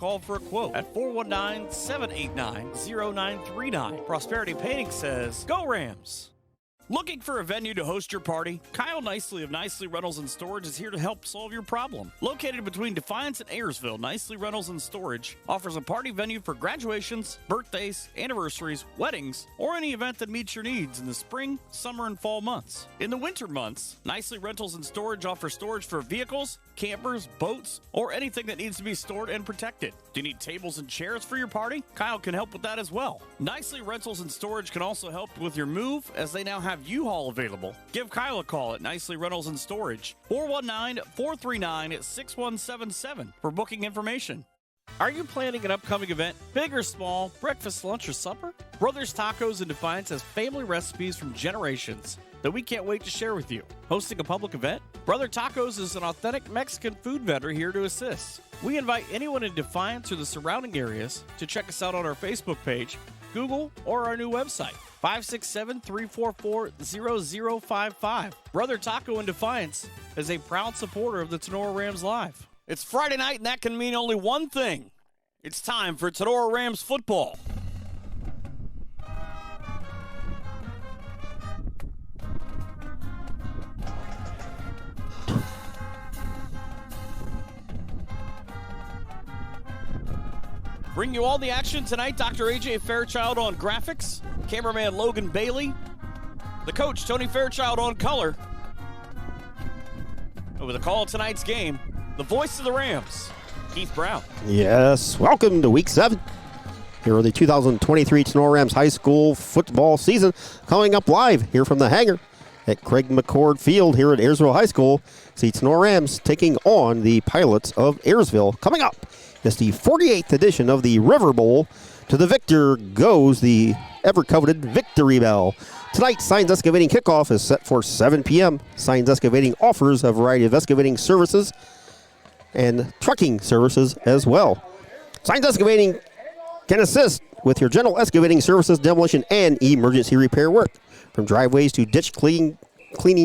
Call for a quote at 419-789-0939. Prosperity Painting says, Go Rams! Looking for a venue to host your party? Kyle Nicely of Nicely Rentals and Storage is here to help solve your problem. Located between Defiance and Ayersville, Nicely Rentals and Storage offers a party venue for graduations, birthdays, anniversaries, weddings, or any event that meets your needs in the spring, summer, and fall months. In the winter months, Nicely Rentals and Storage offers storage for vehicles, campers, boats, or anything that needs to be stored and protected. Do you need tables and chairs for your party? Kyle can help with that as well. Nicely Rentals and Storage can also help with your move, as they now have U-Haul available. Give Kyle a call at Nicely Rentals and Storage, 419-439-6177 for booking information. Are you planning an upcoming event, big or small, breakfast, lunch, or supper? Brothers Tacos in Defiance has family recipes from generations that we can't wait to share with you. Hosting a public event? Brother Tacos is an authentic Mexican food vendor here to assist. We invite anyone in Defiance or the surrounding areas to check us out on our Facebook page, Google, or our new website, 567-344-0055. Brother Taco in Defiance is a proud supporter of the Tinora Rams Live. It's Friday night, and that can mean only one thing. It's time for Tinora Rams football. Bring you all the action tonight. Dr. A.J. Fairchild on graphics. Cameraman Logan Bailey. The coach, Tony Fairchild, on color. Over the call of tonight's game, the voice of the Rams, Keith Brown. Yes, welcome to Week 7. Here are the 2023 Tinora Rams High School football season coming up live here from the hangar at Craig McCord Field here at Ayersville High School. See Tinora Rams taking on the Pilots of Ayersville. Coming up is the 48th edition of the River Bowl. To the victor goes the ever-coveted Victory Bell. Tonight, Signs Excavating kickoff is set for 7 p.m. Signs Excavating offers a variety of excavating services and trucking services as well. Signs Excavating can assist with your general excavating services, demolition, and emergency repair work. From driveways to ditch cleaning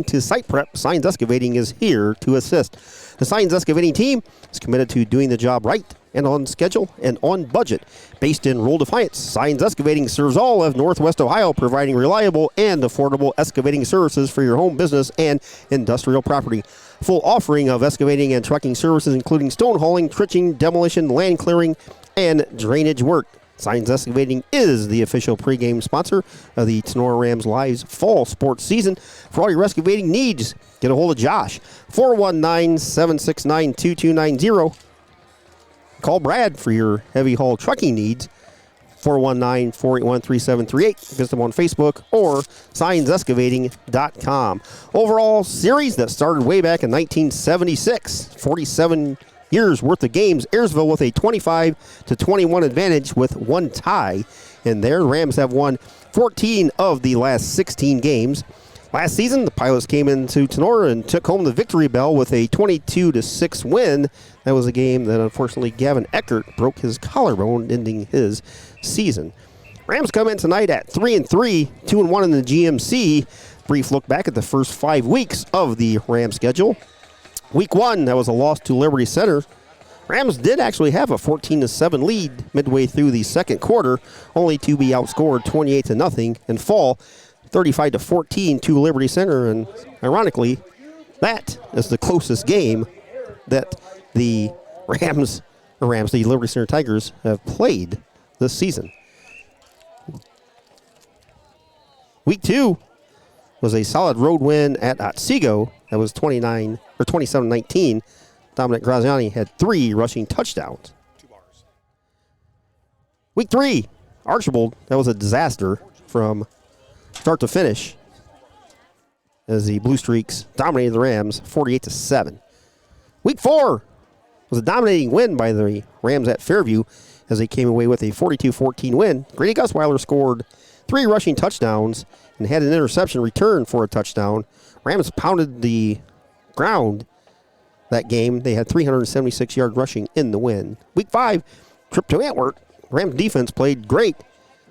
to site prep, Signs Excavating is here to assist. The Signs Excavating team is committed to doing the job right and on schedule and on budget. Based in Rural Defiance, Signs Excavating serves all of Northwest Ohio, providing reliable and affordable excavating services for your home business and industrial property. Full offering of excavating and trucking services, including stone hauling, trenching, demolition, land clearing, and drainage work. Signs Excavating is the official pregame sponsor of the Tinora Rams Live's fall sports season. For all your excavating needs, get a hold of Josh, 419-769-2290. Call Brad for your heavy haul trucking needs, 419-481-3738. Visit them on Facebook or signsexcavating.com. Overall series that started way back in 1976, 47 years worth of games. Ayersville with a 25-21 advantage with one tie. And there, the Rams have won 14 of the last 16 games. Last season, the Pilots came into Tinora and took home the Victory Bell with a 22-6 win. That was a game that, unfortunately, Gavin Eckert broke his collarbone, ending his season. Rams come in tonight at 3-3, 2-1 in the GMC. Brief look back at the first 5 weeks of the Rams schedule. Week 1, that was a loss to Liberty Center. Rams did actually have a 14-7 lead midway through the second quarter, only to be outscored 28-0 and fall 35-14 to Liberty Center. And ironically, that is the closest game that the the Liberty Center Tigers, have played this season. Week 2 was a solid road win at Otsego. That was 27-19. Dominic Graziani had 3 rushing touchdowns. Week 3, Archibald, that was a disaster from start to finish as the Blue Streaks dominated the Rams 48-7. Week 4 was a dominating win by the Rams at Fairview as they came away with a 42-14 win. Grady Gusweiler scored 3 rushing touchdowns and had an interception return for a touchdown. Rams pounded the ground that game. They had 376-yard rushing in the win. Week 5, trip to Antwerp. Rams defense played great.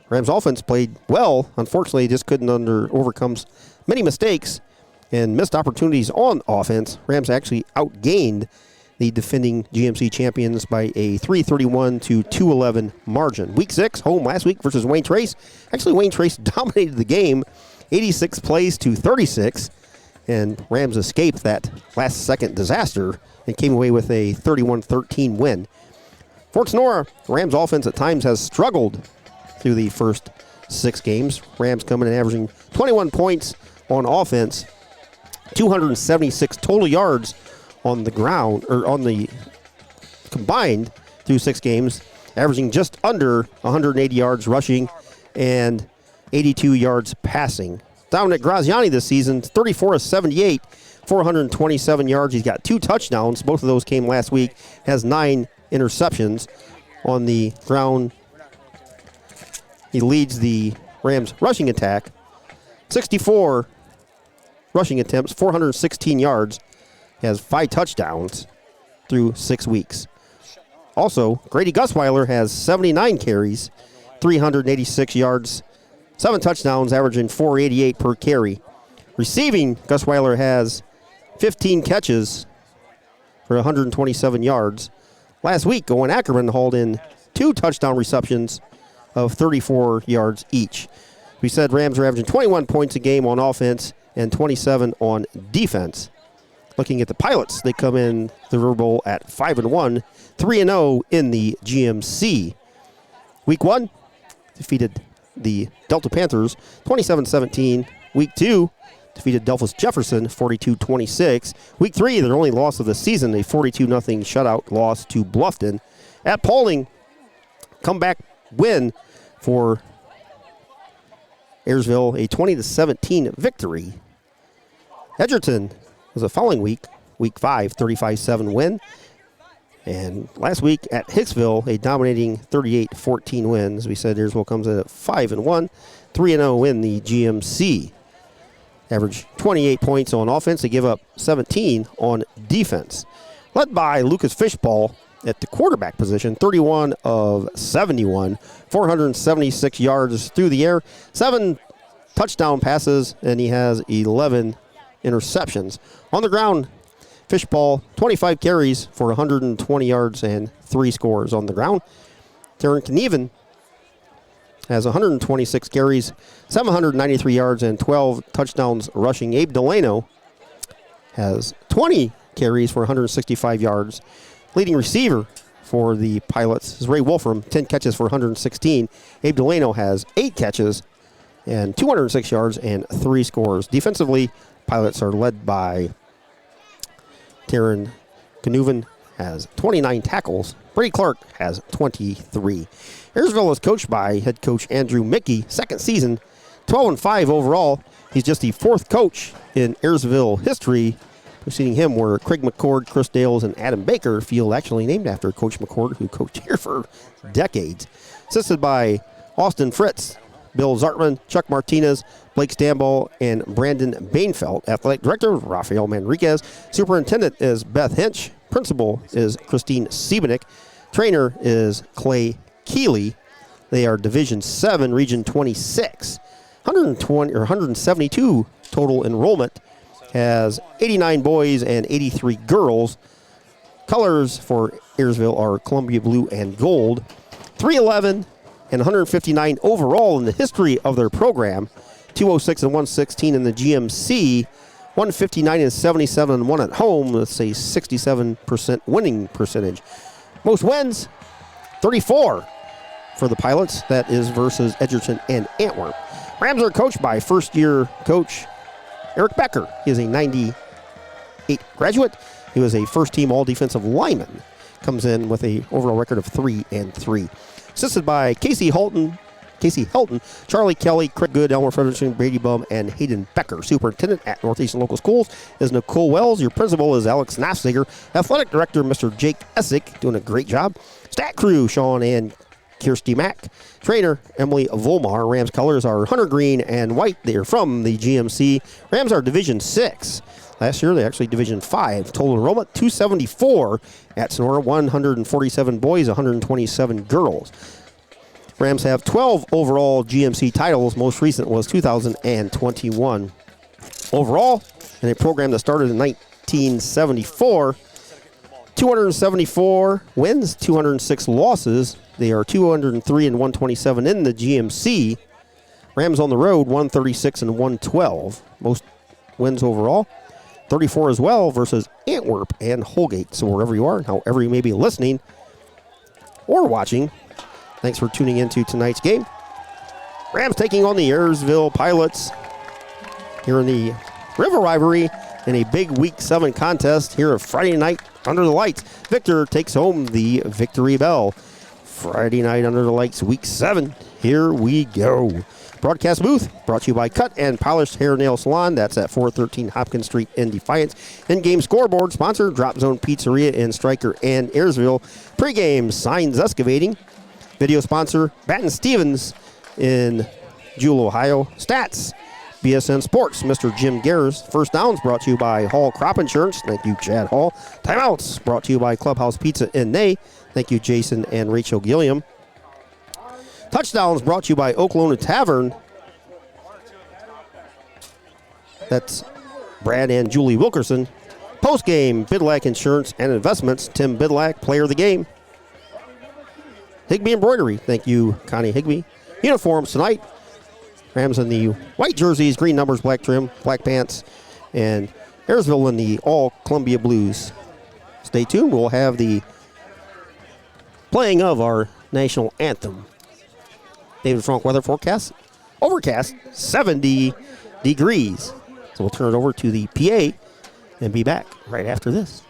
Rams offense played well. Unfortunately, just couldn't overcome many mistakes and missed opportunities on offense. Rams actually outgained the defending GMC champions by a 331 to 211 margin. Week 6, home last week versus Wayne Trace. Actually, Wayne Trace dominated the game, 86 plays to 36, and Rams escaped that last-second disaster and came away with a 31-13 win. For Tinora, Rams offense at times has struggled through the first 6 games. Rams coming in averaging 21 points on offense, 276 total yards on the ground, or on the combined through 6 games, averaging just under 180 yards rushing and 82 yards passing. Dominic Graziani this season, 34 of 78, 427 yards. He's got 2 touchdowns. Both of those came last week. Has 9 interceptions on the ground. He leads the Rams rushing attack. 64 rushing attempts, 416 yards. He has 5 touchdowns through 6 weeks. Also, Grady Gusweiler has 79 carries, 386 yards, 7 touchdowns, averaging 488 per carry. Receiving, Gusweiler has 15 catches for 127 yards. Last week, Owen Ackerman hauled in 2 touchdown receptions of 34 yards each. We said Rams are averaging 21 points a game on offense and 27 on defense. Looking at the Pilots, they come in the River Bowl at 5-1, 3-0 in the GMC. Week 1, defeated the Delta Panthers 27-17. Week 2, defeated Delphus Jefferson 42-26. Week 3, their only loss of the season, a 42-0 shutout loss to Bluffton. At Paulding, comeback win for Ayersville, a 20-17 victory. Edgerton was the following week, week 5, 35-7 win. And last week at Hicksville, a dominating 38-14 win. As we said, Ayersville comes in at 5-1, 3-0 in the GMC. Average 28 points on offense. They give up 17 on defense. Led by Lucas Fishball at the quarterback position, 31 of 71, 476 yards through the air, 7 touchdown passes, and he has 11 interceptions. On the ground, Fishball, 25 carries for 120 yards and 3 scores on the ground. Taryn Knieven has 126 carries, 793 yards, and 12 touchdowns rushing. Abe Delano has 20 carries for 165 yards. Leading receiver for the Pilots is Ray Wolfram, 10 catches for 116. Abe Delano has 8 catches and 206 yards and 3 scores. Defensively, Pilots are led by Taryn Knieven, has 29 tackles. Brady Clark has 23. Ayersville is coached by head coach Andrew Mickey, second season, 12-5 overall. He's just the 4th coach in Ayersville history. Preceding him were Craig McCord, Chris Dales, and Adam Baker, field actually named after Coach McCord, who coached here for decades. Assisted by Austin Fritz, Bill Zartman, Chuck Martinez, Blake Stamball, and Brandon Bainfeld. Athletic Director, Rafael Manriquez. Superintendent is Beth Hinch. Principal is Christine Siebenik. Trainer is Clay Keeley. They are Division 7, Region 26. 172 total enrollment. Has 89 boys and 83 girls. Colors for Ayersville are Columbia blue and gold. 311 and 159 overall in the history of their program. 206 and 116 in the GMC. 159 and 77 and 1 at home. That's a 67% winning percentage. Most wins, 34 for the Pilots. That is versus Edgerton and Antwerp. Rams are coached by first-year coach Eric Becker. He is a 98 graduate. He was a first-team all-defensive lineman. Comes in with an overall record of 3-3. Assisted by Casey Helton, Charlie Kelly, Craig Good, Elmer Frederickson, Brady Bum, and Hayden Becker. Superintendent at Northeastern Local Schools is Nicole Wells. Your principal is Alex Nafziger. Athletic Director, Mr. Jake Essick, doing a great job. Stat crew, Sean and Kirsty Mack. Trainer, Emily Volmar. Rams colors are hunter green and white. They are from the GMC. Rams are Division 6. Last year, they actually Division 5. Total enrollment, 274 at Tinora, 147 boys, 127 girls. Rams have 12 overall GMC titles. Most recent was 2021. Overall, in a program that started in 1974, 274 wins, 206 losses. They are 203 and 127 in the GMC. Rams on the road, 136 and 112. Most wins overall. 34 as well versus Antwerp and Holgate. So wherever you are, however you may be listening or watching, thanks for tuning into tonight's game. Rams taking on the Ayersville Pilots here in the River Rivalry in a big Week 7 contest here Friday night under the lights. Victor takes home the victory bell. Friday night under the lights, Week 7. Here we go. Broadcast booth brought to you by Cut and Polished Hair Nail Salon. That's at 413 Hopkins Street in Defiance. In-game scoreboard sponsor, Drop Zone Pizzeria in Stryker and Ayersville. Pre-game, Signs Excavating. Video sponsor, Baton Stevens in Jewel, Ohio. Stats, BSN Sports, Mr. Jim Garris. First downs brought to you by Hall Crop Insurance. Thank you, Chad Hall. Timeouts brought to you by Clubhouse Pizza in Ney. Thank you, Jason and Rachel Gilliam. Touchdowns brought to you by Oklahoma Tavern. That's Brad and Julie Wilkerson. Post-game, Bidlack Insurance and Investments. Tim Bidlack, player of the game. Higbee Embroidery. Thank you, Connie Higbee. Uniforms tonight. Rams in the white jerseys, green numbers, black trim, black pants. And Ayersville in the all Columbia Blues. Stay tuned. We'll have the playing of our national anthem. David Frank weather forecast. Overcast, 70 degrees. So we'll turn it over to the PA and be back right after this.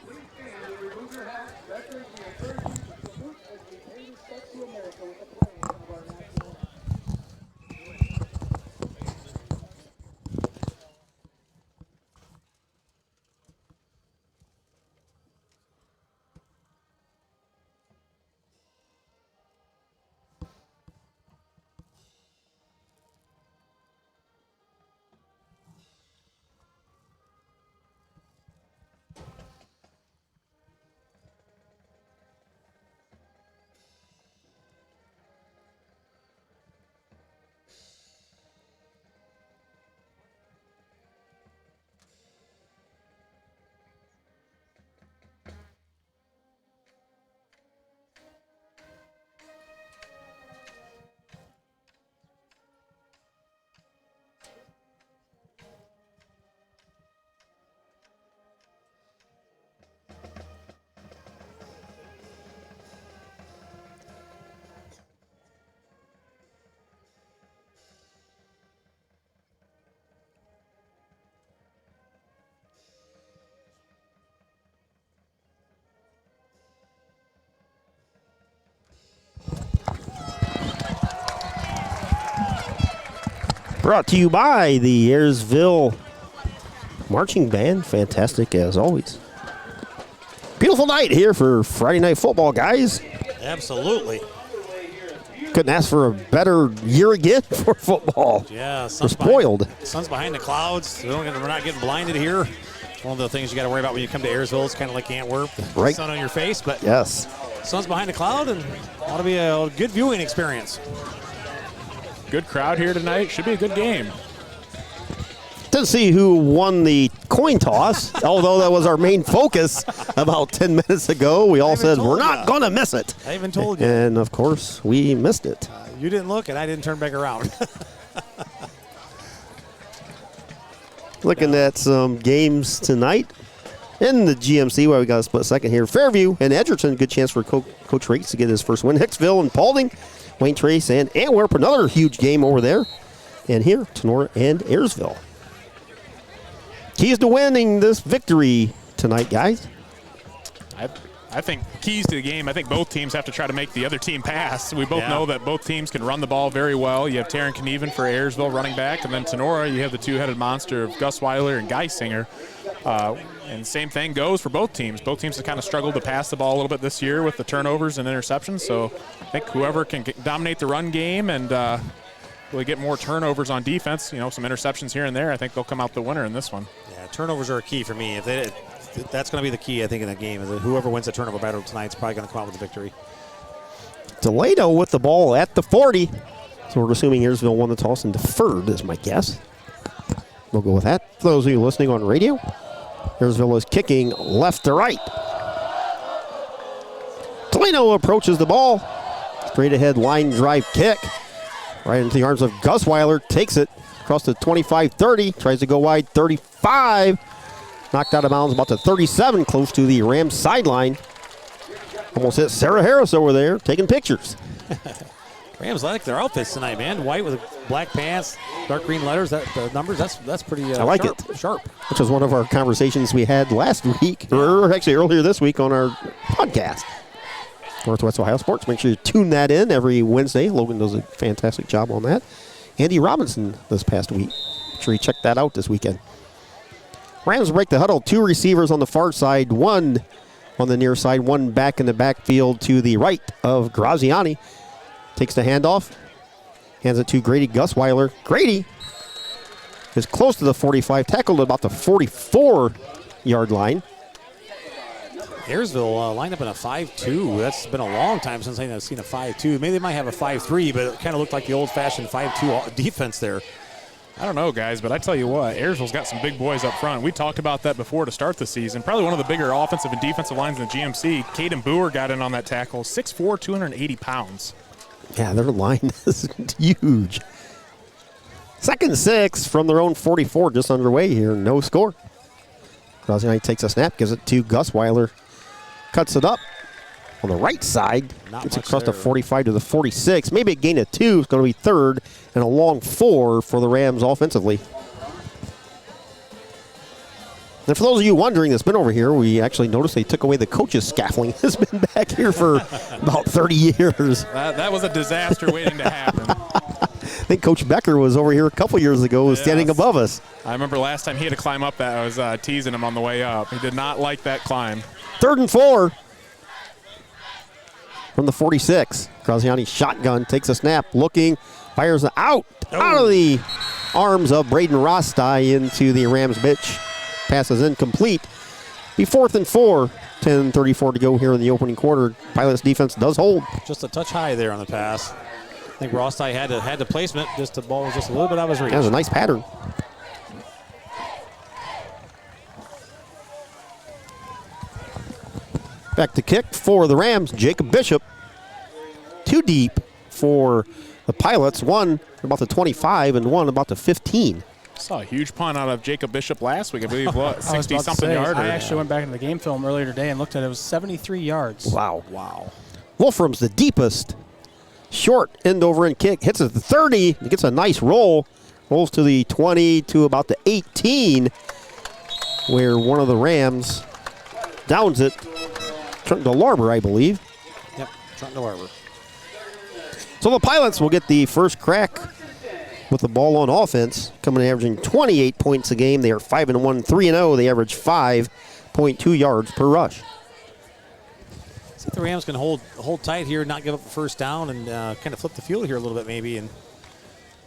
Brought to you by the Ayersville Marching Band. Fantastic as always. Beautiful night here for Friday Night Football, guys. Absolutely. Couldn't ask for a better year again for football. Yeah, we're spoiled. Sun's behind the clouds. We're not getting blinded here. One of the things you got to worry about when you come to Ayersville. It's kind of like Antwerp. Right. Sun on your face, but yes, sun's behind the cloud, and ought to be a good viewing experience. Good crowd here tonight. Should be a good game. Didn't see who won the coin toss, although that was our main focus about 10 minutes ago. We all said we're not going to miss it. I even told you. And, of course, we missed it. You didn't look, and I didn't turn back around. Looking at some games tonight in the GMC, where we got a split second here. Fairview and Edgerton, good chance for Coach Rates to get his first win. Hicksville and Paulding, Wayne Trace and Antwerp, another huge game over there. And here, Tinora and Ayersville. Keys to winning this victory tonight, guys. I think keys to the game, I think both teams have to try to make the other team pass. We both know that both teams can run the ball very well. You have Taryn Knieven for Ayersville running back, and then Tinora, you have the two-headed monster of Gus Weiler and Geisinger. And same thing goes for both teams. Both teams have kind of struggled to pass the ball a little bit this year with the turnovers and interceptions. So I think whoever can dominate the run game and really get more turnovers on defense, some interceptions here and there, I think they'll come out the winner in this one. Yeah, turnovers are a key for me. That's going to be the key, I think, in that game. Is that whoever wins the turnover battle tonight is probably going to come out with the victory. Toledo with the ball at the 40. So we're assuming Ayersville won the toss and deferred is my guess. We'll go with that. For those of you listening on radio, Ayersville is kicking left to right. Delano approaches the ball. Straight ahead line drive kick. Right into the arms of Gusweiler. Takes it across the 25-30. Tries to go wide 35. Knocked out of bounds about to 37. Close to the Rams sideline. Almost hit Sarah Harris over there taking pictures. Rams like their outfits tonight, man. White with black pants, dark green letters. The numbers, that's pretty I like sharp, it. Sharp. Which was one of our conversations we had last week, or actually earlier this week on our podcast. Northwest Ohio Sports. Make sure you tune that in every Wednesday. Logan does a fantastic job on that. Andy Robinson this past week. Make sure you check that out this weekend. Rams break the huddle. 2 receivers on the far side, 1 on the near side, 1 back in the backfield to the right of Graziani. Takes the handoff. Hands it to Grady Gusweiler. Grady is close to the 45, tackled at about the 44-yard line. Ayersville lined up in a 5-2. That's been a long time since I've seen a 5-2. Maybe they might have a 5-3, but it kind of looked like the old-fashioned 5-2 defense there. I don't know, guys, but I tell you what, Ayersville's got some big boys up front. We talked about that before to start the season. Probably one of the bigger offensive and defensive lines in the GMC. Caden Boer got in on that tackle, 6'4", 280 pounds. Yeah, their line is huge. 2nd and 6 from their own 44, just underway here. No score. Graziani takes a snap, gives it to Gusweiler. Cuts it up on the right side. Gets across the 45 to the 46. Maybe a gain of 2. It's going to be 3rd and a long 4 for the Rams offensively. And for those of you wondering that's been over here, we actually noticed they took away the coach's scaffolding. It's been back here for about 30 years. That was a disaster waiting to happen. I think Coach Becker was over here a couple years ago, standing above us. I remember last time he had to climb up that. I was teasing him on the way up. He did not like that climb. 3rd and 4 from the 46. Graziani shotgun, takes a snap, looking, fires out of the arms of Braden Rostai into the Rams bench. Pass is incomplete. Be 4th and 4. 10:34 to go here in the opening quarter. Pilots defense does hold. Just a touch high there on the pass. I think Rostai had the placement. Just the ball was just a little bit out of his reach. That was a nice pattern. Back to kick for the Rams, Jacob Bishop. 2 deep for the Pilots. 1 about the 25 and 1 about the 15. Saw a huge punt out of Jacob Bishop last week. I believe, what, 60-something yards? I actually went back into the game film earlier today and looked at it. It was 73 yards. Wow. Wolfram's the deepest. Short end over end kick. Hits at the 30. He gets a nice roll. Rolls to the 20 to about the 18, where one of the Rams downs it. Trenton DeLarber, I believe. Yep, Trenton DeLarber. So the Pilots will get the first crack with the ball on offense, coming in averaging 28 points a game. They are 5-1, 3-0. They average 5.2 yards per rush. See if the Rams can hold tight here, not give up the first down, and kind of flip the field here a little bit maybe, and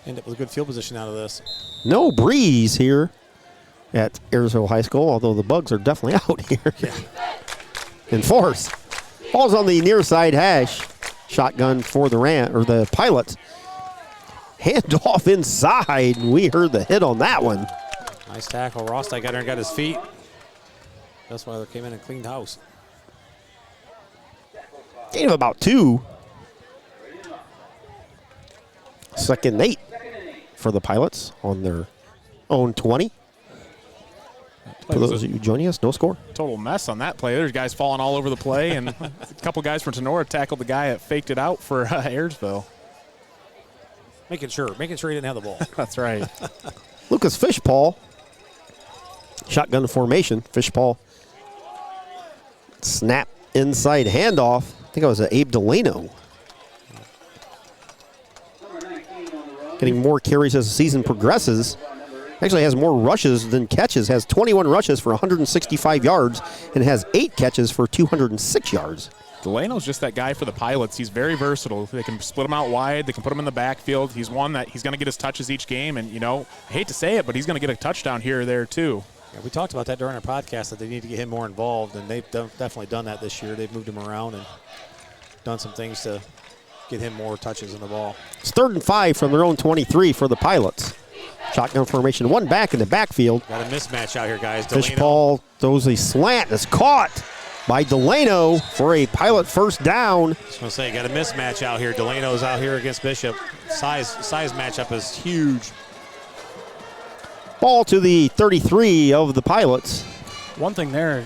end up with a good field position out of this. No breeze here at Ayersville High School, although the bugs are definitely out here. Yeah. In force. Ball's on the near side hash. Shotgun for the Pilots. Hand off inside. We heard the hit on that one. Nice tackle. Rostai got there and got his feet. That's why they came in and cleaned house. Gain of about 2. 2nd and 8 for the Pilots on their own 20. For those of you joining us, no score. Total mess on that play. There's guys falling all over the play, and a couple guys from Tinora tackled the guy that faked it out for Ayersville. Making sure he didn't have the ball. That's right. Lucas Fishpaul. Shotgun formation. Fishpaul. Snap inside handoff. I think it was Abe Delano. Getting more carries as the season progresses. Actually has more rushes than catches. Has 21 rushes for 165 yards and has 8 catches for 206 yards. Delano's just that guy for the Pilots. He's very versatile. They can split him out wide. They can put him in the backfield. He's one that he's going to get his touches each game. And, I hate to say it, but he's going to get a touchdown here or there, too. Yeah, we talked about that during our podcast, that they need to get him more involved, and they've definitely done that this year. They've moved him around and done some things to get him more touches in the ball. It's 3rd and 5 from their own 23 for the Pilots. Shotgun formation, 1 back in the backfield. Got a mismatch out here, guys. Fishpaul throws a slant. It's caught by Delano for a Pilot first down. I was going to say, got a mismatch out here. Delano's out here against Bishop. Size matchup is huge. Ball to the 33 of the Pilots. One thing there,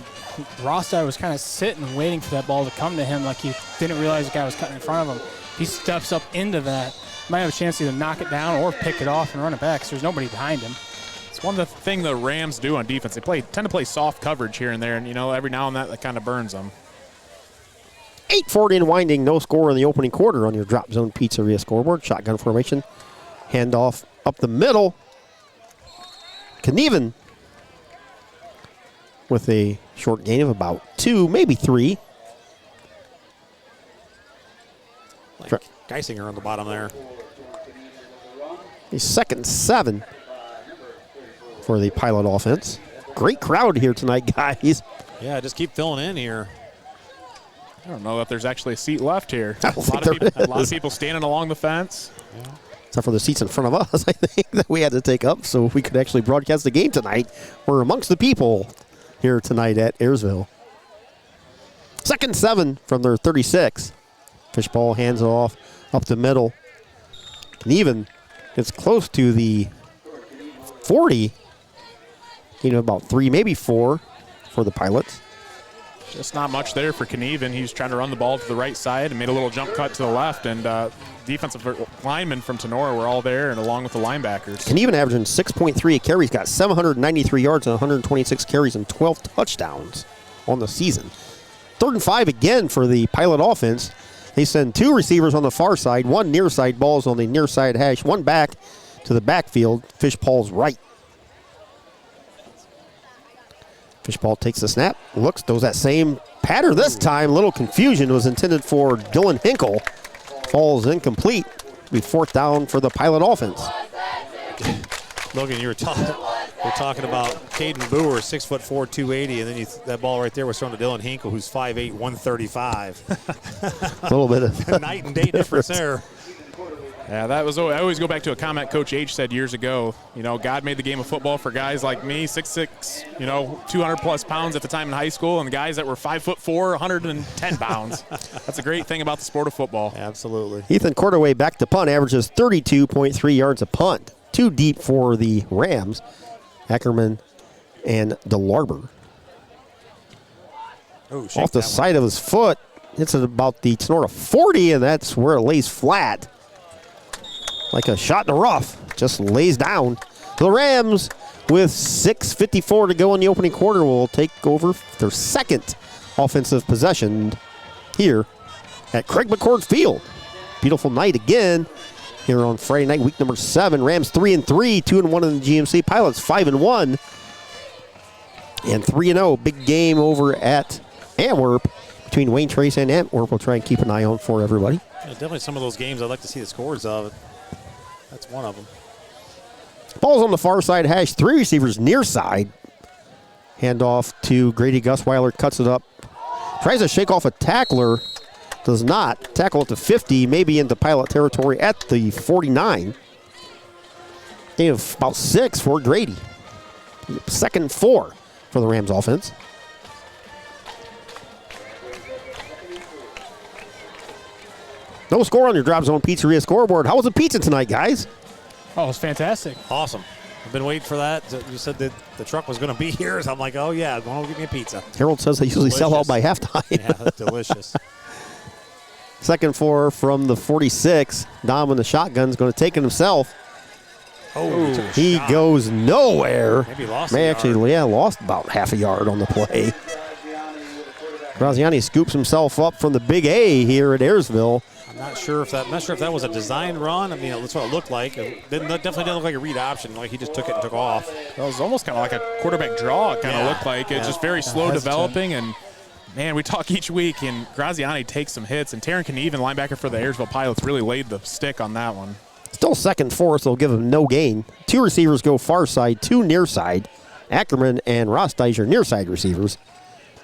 Rostai was kind of sitting waiting for that ball to come to him like he didn't realize the guy was cutting in front of him. He steps up into that. Might have a chance to either knock it down or pick it off and run it back because there's nobody behind him. It's one of the things the Rams do on defense. They tend to play soft coverage here and there, and, every now and then that kind of burns them. 8:40 and winding, no score in the opening quarter on your Drop Zone Pizzeria scoreboard. Shotgun formation, handoff up the middle. Knieven with a short gain of about 2, maybe 3. Like Geisinger on the bottom there. A 2nd and 7 for the Pilot offense. Great crowd here tonight, guys. Yeah, just keep filling in here. I don't know if there's actually a seat left here. I don't think there A lot of people standing along the fence. Yeah. Except for the seats in front of us, I think, that we had to take up so we could actually broadcast the game tonight. We're amongst the people here tonight at Ayersville. 2nd and 7 from their 36. Fishball hands it off up the middle. Knieven gets close to the 40. About 3, maybe 4 for the Pilots. Just not much there for Knieven. He's trying to run the ball to the right side and made a little jump cut to the left. And defensive linemen from Tinora were all there, and along with the linebackers. Knieven averaging 6.3 carries, got 793 yards and 126 carries and 12 touchdowns on the season. 3rd and 5 again for the Pilot offense. They send 2 receivers on the far side, 1 near side, balls on the near side hash, 1 back to the backfield, Fishball's right. Fishball takes the snap, looks, does that same pattern this time. Little confusion, was intended for Dylan Hinkle. Falls incomplete. Be 4th down for the Pilot offense. Logan, we're talking about Caden Boer, 6'4", 280, and then that ball right there was thrown to Dylan Hinkle, who's 5'8", 135. A little bit of night and day difference there. Yeah, I always go back to a comment Coach H said years ago. God made the game of football for guys like me, 6'6", 200-plus pounds at the time in high school, and the guys that were 5'4", 110 pounds. That's a great thing about the sport of football. Absolutely. Ethan Cordaway back to punt, averages 32.3 yards a punt. 2 deep for the Rams, Ackerman and DeLarber. Off the side of his foot, hits it about the Tinora 40, and that's where it lays flat. Like a shot in the rough, just lays down. The Rams, with 6:54 to go in the opening quarter, will take over their 2nd offensive possession here at Craig McCord Field. Beautiful night again here on Friday night, week number 7. Rams 3-3, 2-1 in the GMC. Pilots 5-1 and 3-0. Big game over at Antwerp between Wayne Trace and Antwerp. We'll try and keep an eye on for everybody. Yeah, definitely some of those games I'd like to see the scores of. That's one of them. Ball's on the far side hash. 3 receivers near side. Handoff to Grady Gusweiler. Cuts it up. Tries to shake off a tackler. Does not. Tackle at the 50. Maybe into Pilot territory at the 49. Gain of about 6 for Grady. 2nd and 4 for the Rams offense. No score on your Drop Zone Pizzeria scoreboard. How was the pizza tonight, guys? Oh, it was fantastic. Awesome. I've been waiting for that. You said that the truck was going to be here, so I'm like, oh, yeah, go on, get me a pizza. Harold says they usually sell out by halftime. Yeah, that's delicious. 2nd and 4 from the 46. Dom in the shotgun's going to take it himself. Oh, he goes nowhere. Maybe lost lost about half a yard on the play. Graziani scoops himself up from the Big A here at Ayersville. I'm not sure if that was a design run. I mean, that's what it looked like. It definitely didn't look like a read option. Like he just took it and took off. It was almost kind of like a quarterback draw. It kind of looked like it's just very slow developing. And man, we talk each week, and Graziani takes some hits, and Taryn Knieven, linebacker for the Ayersville Pilots, really laid the stick on that one. Still 2nd and 4, so they'll give him no gain. 2 receivers go far side, 2 near side. Ackerman and Rosteiger near side receivers.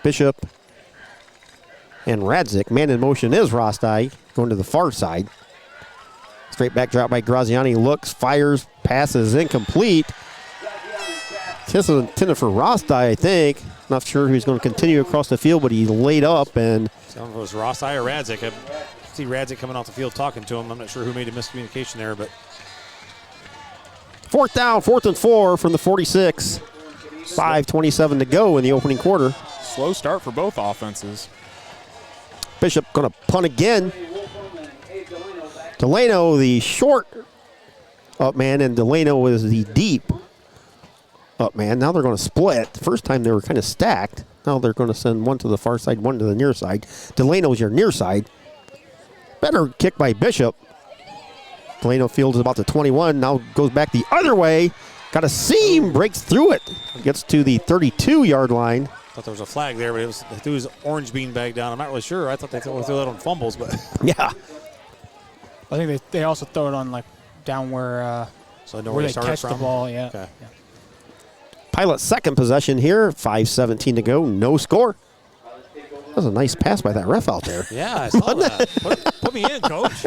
Bishop and Radzik. Man in motion is Rostai, going to the far side. Straight back drop by Graziani. Looks, fires, passes incomplete. This is intended for Rostai, I think. Not sure who's going to continue across the field, but he laid up and. So it was Ross or Radzik. I see Radzik coming off the field talking to him. I'm not sure who made a miscommunication there, but. 4th down, 4th and 4 from the 46. 5:27 to go in the opening quarter. Slow start for both offenses. Bishop going to punt again. Delano, the short up man, and Delano is the deep up man. Now they're going to split. First time they were kind of stacked. Now they're going to send one to the far side, one to the near side. Delano's your near side. Better kick by Bishop. Delano fields about the 21. Now goes back the other way. Got a seam, breaks through it. Gets to the 32-yard line. Thought there was a flag there, but it threw his orange bean bag down. I'm not really sure. I thought they threw that on fumbles, but. Yeah. I think they also throw it on like down where so I know where where they started catch from. the ball. Yeah. Okay. Yeah. Pilot's second possession here. 5:17 to go. No score. That was a nice pass by that ref out there. Yeah, I saw that. Put me in, coach.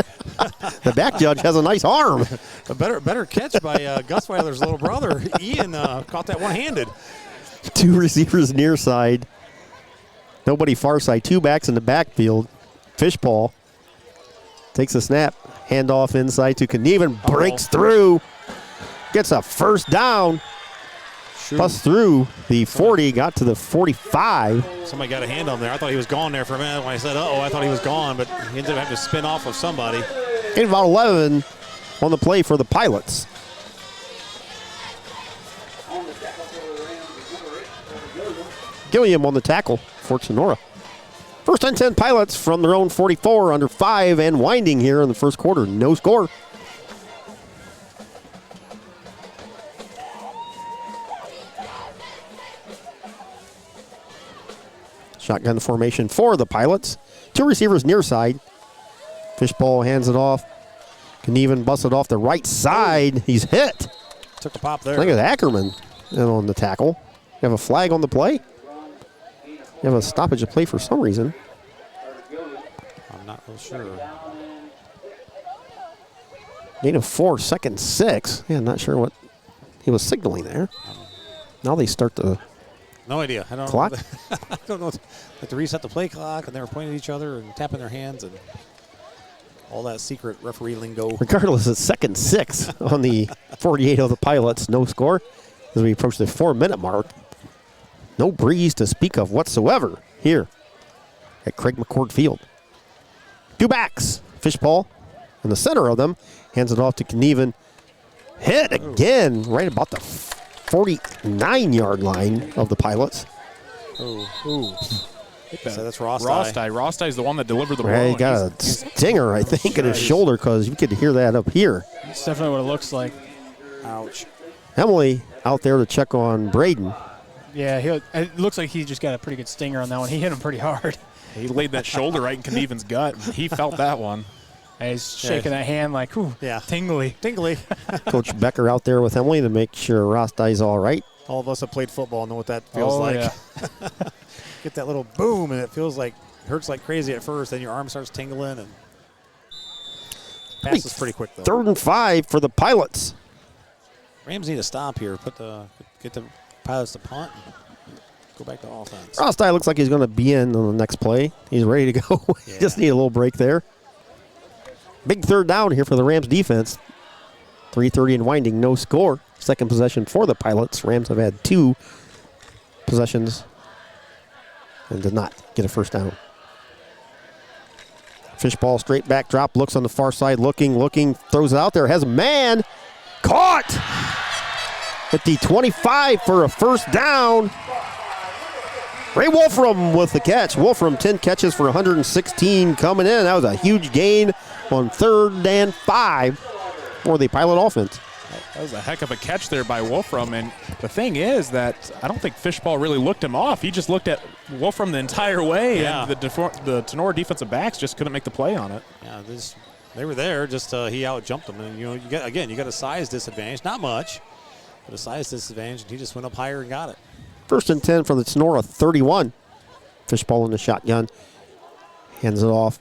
The back judge has a nice arm. A better catch by Gus Weiler's little brother. Ian caught that one-handed. 2 receivers near side. Nobody far side. 2 backs in the backfield. Fishball takes a snap. Handoff inside to Knieven. Breaks through. Gets a first down. Bust through the 40. Got to the 45. Somebody got a hand on there. I thought he was gone there for a minute. When I said, uh-oh, I thought he was gone, but he ended up having to spin off of somebody. Gain about 11 on the play for the Pilots. Gilliam on the tackle for Tinora. First and 10 Pilots from their own 44, under 5 and winding here in the first quarter. No score. Shotgun formation for the Pilots. 2 receivers near side. Fishball hands it off. Knieven busted off the right side. He's hit. Took a pop there. Look at Ackerman in on the tackle. You have a flag on the play? You have a stoppage of play for some reason. I'm not real sure. Gain of 4, second 6. Yeah, not sure what he was signaling there. Now they start the No idea. I don't clock. know. I don't know. Like to reset the play clock, and they were pointing at each other and tapping their hands and all that secret referee lingo. Regardless, it's second 6 on the 48 of the Pilots. No score as we approach the 4-minute mark. No breeze to speak of whatsoever here at Craig McCord Field. 2 backs. Fishball in the center of them. Hands it off to Knieven. Hit again right about the 49-yard line of the Pilots. So that's Ross. Ross is the one that delivered the ball. He got a stinger, I think, in his shoulder because you could hear that up here. That's definitely what it looks like. Ouch. Emily out there to check on Braden. Yeah, it looks like he just got a pretty good stinger on that one. He hit him pretty hard. He laid that shoulder right in Knieven's gut. He felt that one. And he's shaking that hand like, ooh, tingly. Tingly. Coach Becker out there with Emily to make sure Rostai's all right. All of us have played football know what that feels like. Yeah. Get that little boom, and it feels like hurts like crazy at first. Then your arm starts tingling, and passes pretty quick though. 3rd and 5 for the Pilots. Rams need to stop here. Get the Pilots to punt. And go back to offense. Rostai looks like he's going to be in on the next play. He's ready to go. Just need a little break there. Big 3rd down here for the Rams defense. 3:30 and winding, no score. Second possession for the Pilots. Rams have had 2 possessions and did not get a first down. Fishball straight back drop, looks on the far side, looking, throws it out there, has a man. Caught at the 25 for a first down. Ray Wolfram with the catch. Wolfram 10 catches for 116 coming in. That was a huge gain on 3rd and 5 for the Pilot offense. That was a heck of a catch there by Wolfram. And the thing is that I don't think Fishball really looked him off. He just looked at Wolfram the entire way. Yeah. And the Tinora defensive backs just couldn't make the play on it. Yeah, they were there. Just he out-jumped them. And, you got a size disadvantage. Not much, but a size disadvantage. And he just went up higher and got it. 1st and 10 from the Tinora 31. Fishball in the shotgun. Hands it off.